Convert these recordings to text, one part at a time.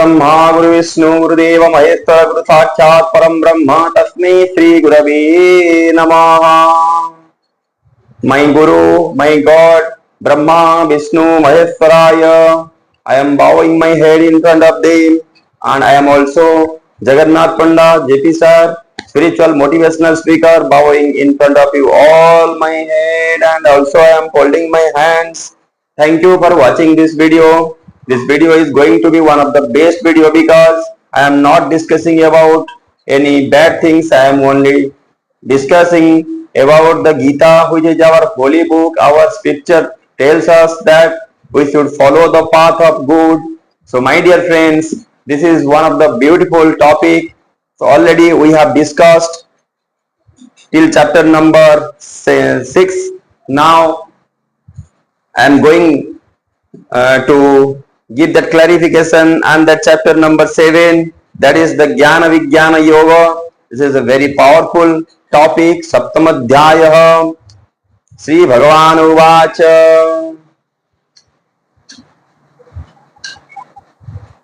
ब्रह्मा गुरु विष्णु गुरुदेव महेश्वर गुरु साक्षात् परम ब्रह्म तस्मै श्री गुरवे नमः। My Guru, my God, Brahma, Vishnu, Maheshwaraya. I am bowing my head in front of them, and I am also Jagannath Panda, JP sir, spiritual motivational speaker, bowing in front of you all my head, and also I am holding my hands. Thank you for watching this video. This video is going to be one of the best video because I am not discussing about any bad things. I am only discussing about the Gita, which is our holy book. Our scripture tells us that we should follow the path of good. So my dear friends, this is one of the beautiful topic. So already we have discussed till chapter number 6. Now I am going to give that clarification, and that chapter number 7, that is the Jnana Vijnana Yoga. This is a very powerful topic. Saptamadhyayah. Sri Bhagavan Uvacha.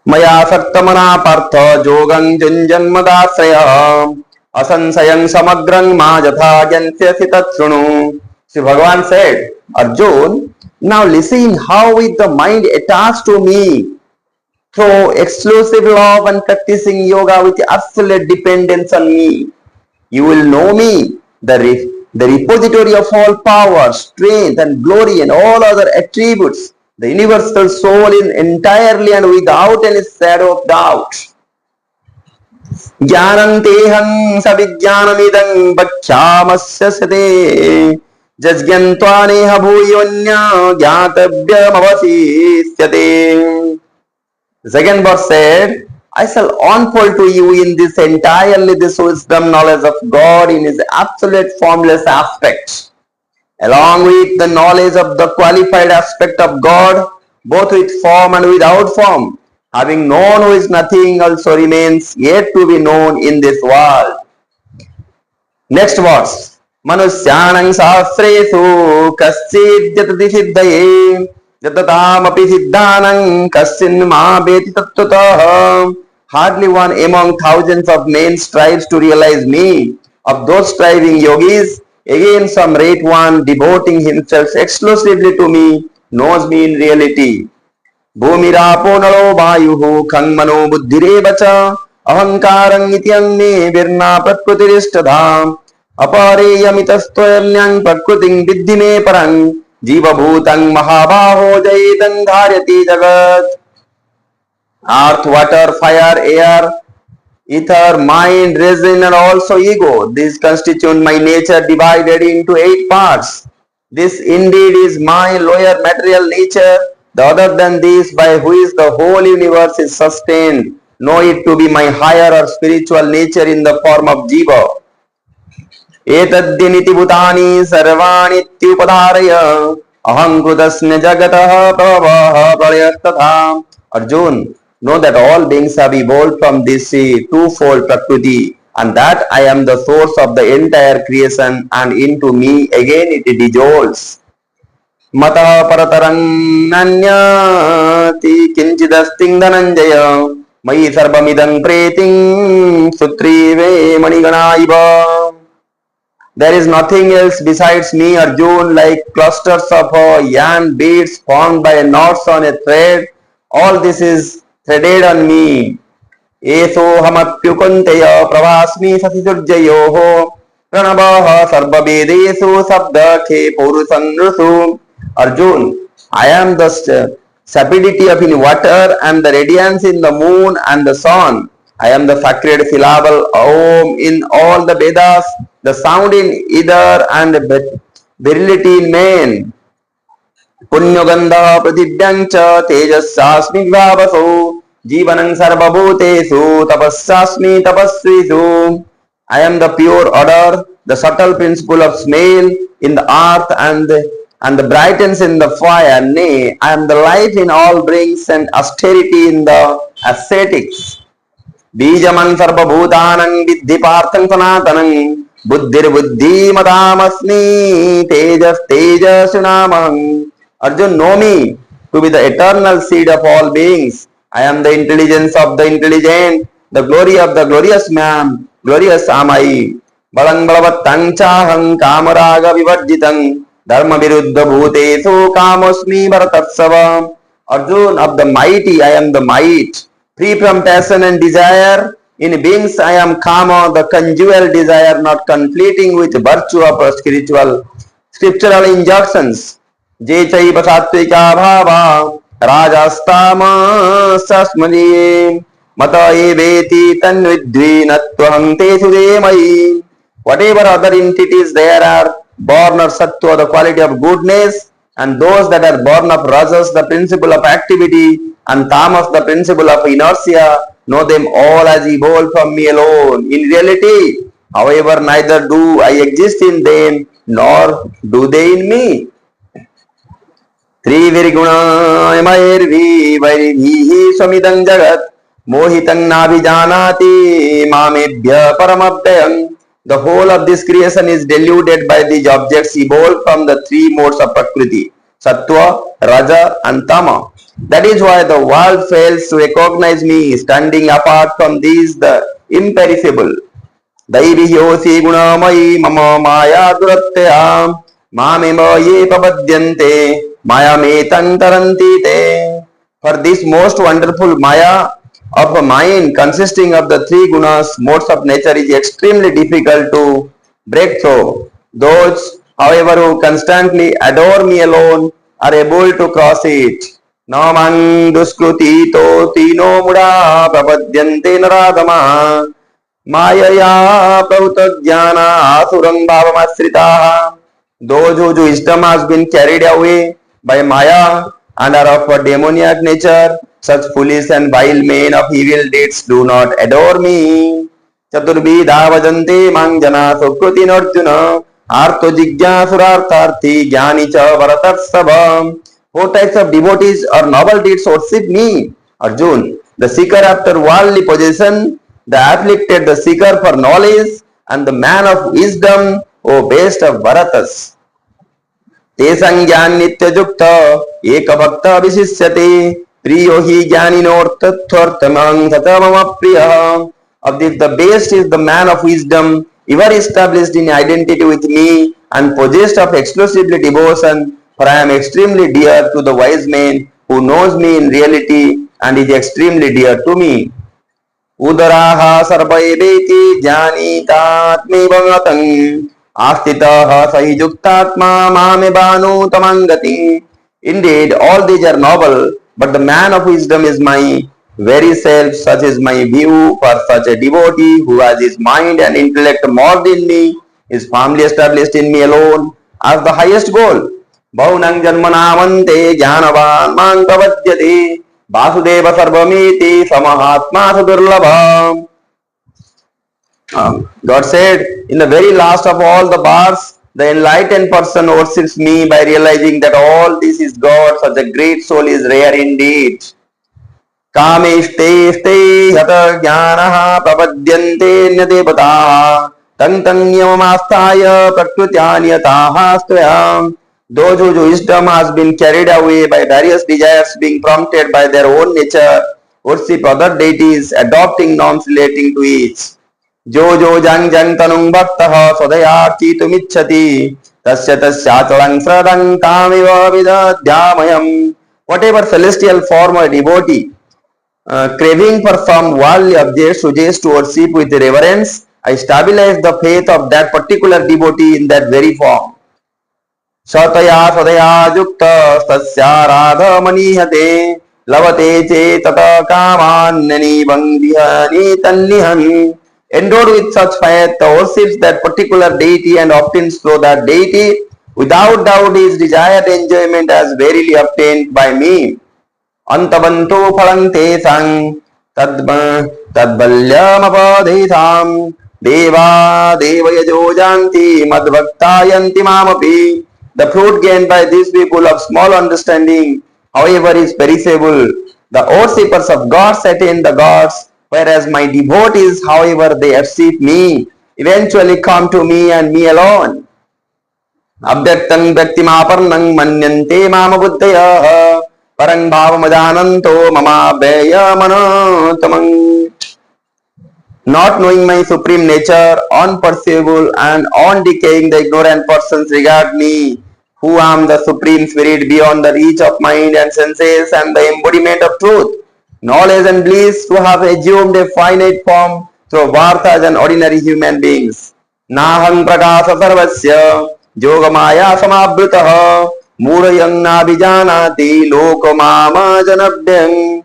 Maya saktamana partha jogam janjanmadasraya asansayam samagrang majatha jansyasi tatsrunu. Sri Bhagavan said, Arjun, now listen how with the mind attached to me through exclusive love and practicing yoga with absolute dependence on me, you will know me, the repository of all power, strength and glory and all other attributes, the universal soul in entirely and without any shadow of doubt. Jnananteham savijnanamidam bhakshamasya sate jajgyantvaniha bhuyanya jnatavyam avasisyate. The second verse said, I shall unfold to you in this entirely this wisdom knowledge of God in his absolute formless aspects, along with the knowledge of the qualified aspect of God, both with form and without form, having known who is nothing also remains yet to be known in this world. Next verse. Manusyanang sahasresu kaschid jatati siddhaye Jatataamapi siddhanang kassin ma beti tattvataha. Hardly one among thousands of men strives to realize me. Of those striving yogis, again some great one devoting himself exclusively to me knows me in reality. Bhumirapo nalo vayuhu khangmano buddhirevacha ahankarang ityang me virna prakrutirishtadham apareyamitastoyamnyang prakruting viddhi me parang Jiva bhutang mahabaho jayitang dharyati jagat. Earth, water, fire, air, ether, mind, reason and also ego. These constitute my nature divided into 8 parts. This indeed is my lower material nature. The other than this, by which the whole universe is sustained, know it to be my higher or spiritual nature in the form of jiva. एतद्यनिति भूतानि सर्वाणीत्युपधारय अहंकृतस्म्य जगतः प्रभवः प्रलयस्तथा. Arjun, know that all beings have evolved from this twofold prakriti, and that I am the source of the entire creation, and into me again it dissolves. Mata paratarang nanyati kinchidasting dhananjaya mayi sarvamidang preting sutrive manigana iva. There is nothing else besides me, Arjun, like clusters of yarn beads formed by knots on a thread. All this is threaded on me. Eso hamapyukunteya pravasmi sasisurjayoho pranavaha sarvavedesu sabdakhe purusangrusu. Arjun, I am the sapidity of in water and the radiance in the moon and the sun. I am the sacred syllable Om in all the Vedas, the sound in ether and the virility in man. Punyogandha pratibhyancha tejassasmi vavaso jivanang sarvabhutesu tapassasmi tapasvisu. I am the pure odor, the subtle principle of smell in the earth and the brightness in the fire. Nay, I am the life in all brings and austerity in the ascetics. Bijamang sarvabhutanang viddhi parthang sanatanang buddhir buddhi matamasmi tejas tejasunamang. Arjun, know me to be the eternal seed of all beings. I am the intelligence of the intelligent, the glory of the glorious man, glorious am I. Balang balavatang chahang kamaraga vivarjitang dharma viruddha bhutesu kamosmi bharatatsava. Arjun, of the mighty I am the might, free from passion and desire. In beings I am kama, the conjugal desire, not conflicting with virtue of spiritual scriptural injunctions. Je chaiva sattvika bhava rajastama mata eveti tanvidvi nattvaham te sudemai. Whatever other entities there are born of sattva, the quality of goodness, and those that are born of rajas, the principle of activity, and tamas, the principle of inertia, know them all as evolved from me alone. In reality, however, neither do I exist in them, nor do they in me. त्रिविर्गुणायमैर्वी वैर्भिः स्वमिदं जगत् मोहितं नाभिजानाति मामेभ्य परमव्ययम्. The whole of this creation is deluded by these objects evolved from the three modes of Prakriti, Sattva, Raja and Tama. That is why the world fails to recognize me, standing apart from these, the imperishable. Daivihyosi gunamai mama maya durattaya mamema ye papadyante maya metan taranti te. For this most wonderful maya of a mind consisting of the three gunas, modes of nature, is extremely difficult to break through. Those, however, who constantly adore me alone are able to cross it. Namang duskruti to tino muda prapadyante naradama Mayaya prautadhyana asurang bhavamasritaha. Those whose wisdom has been carried away by Maya and are of a demoniac nature, such foolish and vile men of evil deeds do not adore me. Chaturbhidha vajante mangjana sukruti narjuna artho jigyasuraartharthi jnani cha varatarsabha. Four types of devotees or noble deeds worship me, Arjun: the seeker after worldly possession, the afflicted, the seeker for knowledge, and the man of wisdom, O best of Bharatas. Tesang jnan nitya jukta eka bhakta vishishyate priyo hi jnaninortatthvartamang satamama priya. Of this, the best is the man of wisdom, ever established in identity with me and possessed of exclusively devotion, for I am extremely dear to the wise man who knows me in reality and is extremely dear to me. Udaraha sarvaiveति jnanitatmevagatam astitaha sahijuktatma mamebanu tamangati. Indeed, all these are noble, but the man of wisdom is my very self. Such is my view. For such a devotee who has his mind and intellect more than me is firmly established in me alone as the highest goal. Bhaunang janmanamante jnanavan man pravadyate Vasudeva sarvamiti samahatma sudurlabham. God said, in the very last of all the bars, the enlightened person worships me by realizing that all this is God. Such a great soul is rare indeed. Kameshte ste hata jnanaha prapadyante nyadevataha tang tang yamamastaya prakrutyanyataha stvayam. Those whose wisdom has been carried away by various desires, being prompted by their own nature, worship other deities, adopting norms relating to each. Jo jo jang jang tanung bhaktaha swadaya chitumicchati tasya tasyachalang sradang tamiva vidadhyamayam. Whatever celestial form or devotee, craving for some worldly object, suggests to worship with reverence, I stabilize the faith of that particular devotee in that very form. Sataya sadaya yukta stasya radha manihate lavate che tata kamannani bangdihani tannihan. Endowed with such faith, worships that particular deity and obtains through that deity, without doubt his desired enjoyment as verily obtained by me. Antabanto phalang tesang tadbalyamapadhitham deva devayajo janti madbhaktayanti mamapi. The fruit gained by these people of small understanding, however, is perishable. The worshippers of gods attain the gods, whereas my devotees, however they worship me, eventually come to me and me alone. Abhyaktam bhaktimaparnang manyante mama buddhaya परं भावमजानन्तो ममाव्ययमनोतमम्. Not knowing my supreme nature, unperceivable and undecaying, the ignorant persons regard me, who am the supreme spirit beyond the reach of mind and senses and the embodiment of truth, knowledge and bliss, to have assumed a finite form through birth as an ordinary human beings. Nahang prakasa sarvasya yogamaya samabhrutah murayang nabijanati lokamama janabhyang.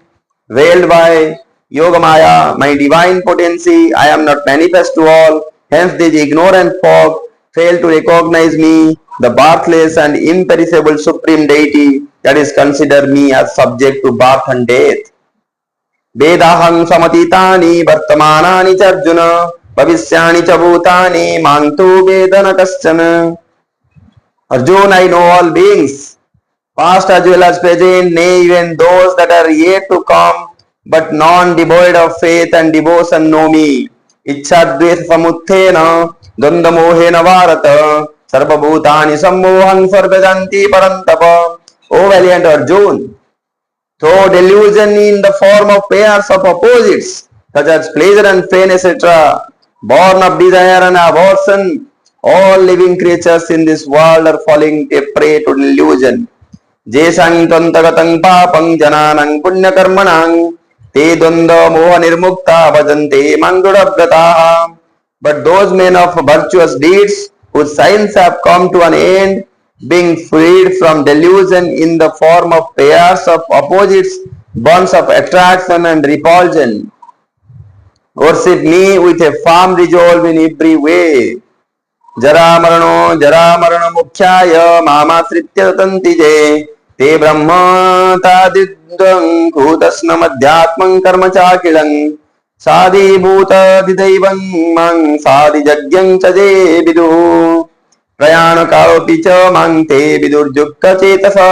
Veiled by Yogamaya, my divine potency, I am not manifest to all. Hence, this ignorant folk fail to recognize me, the birthless and imperishable supreme deity, that is, consider me as subject to birth and death. Vedahang samatitani vartamanani charjuna bhavishyani cha bhutani mantu vedana kaschana. Arjuna, I know all beings, past as well as present, nay, even those that are yet to come, but none devoid of faith and devotion know me. Ichchadvesa samuthena dvandamohena varata sarvabhutani sammohang sarvajanti parantapa. O valiant Arjuna, through delusion in the form of pairs of opposites, such as pleasure and pain, etc., born of desire and abortion, all living creatures in this world are falling a prey to delusion. Jesang tantagatam papang jananang punyakarmanang te dvanda moha nirmukta bhajante mangudabhrataha. But those men of virtuous deeds whose signs have come to an end, being freed from delusion in the form of pairs of opposites, bonds of attraction and repulsion, worship me with a firm resolve in every way. जरा मरण मुख्याय मामाश्रित्य तन्ति जे ते ब्रह्मतादिद्वं भूतस्नमध्यात्मं कर्म चाखिलं साधिभूतादिदैवं मं साधियज्ञं च जे विदुः प्रयाणकालोऽपि च मं ते विदुर्युक्तचेतसः.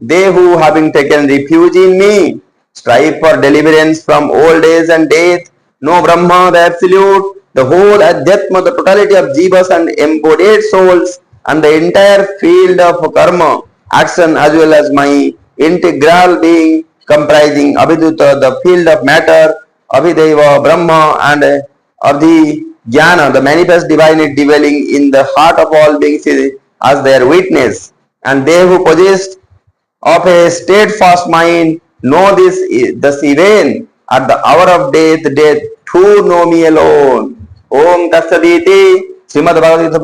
They who, having taken refuge in me, strive for deliverance from old age and death, know Brahma, the Absolute, the whole Adhyatma, the totality of jivas and embodied souls, and the entire field of karma, action, as well as my integral being, comprising Abhiduta, the field of matter, Abhideva, Brahma, and Abhijnana, the manifest divinity dwelling in the heart of all beings, as their witness. And they who possess of a steadfast mind know this even at the hour of death, death too know me alone. Om Tatsadiति Srimad Bhagavad Gita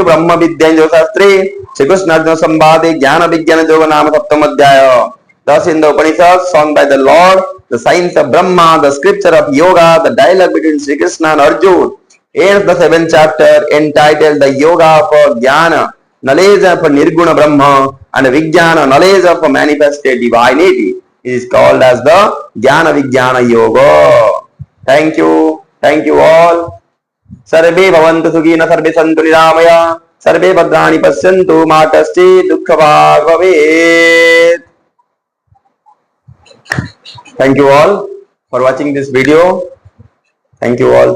Brahma Vidyanjo Shastri Shri Krishna Arjuna Sambhadi Jnana Vijnana Yoga Nama Saptam Adhyaya. Thus in the Upanishad sung by the Lord, the science of Brahma, the scripture of Yoga, the dialogue between Sri Krishna and Arjuna, ends the 7th chapter entitled the Yoga for Jnana, knowledge of Nirguna Brahma, and Vijnana, knowledge of manifested divinity. It is called as the Jnana Vijnana Yoga. Thank you all. सर्वे भवन्तु सुखिनः सर्वे सन्तु निरामया सर्वे भद्राणि पश्यन्तु मा कश्चित् दुःखभाग् भवेत्. Thank you all for watching this video. Thank you all.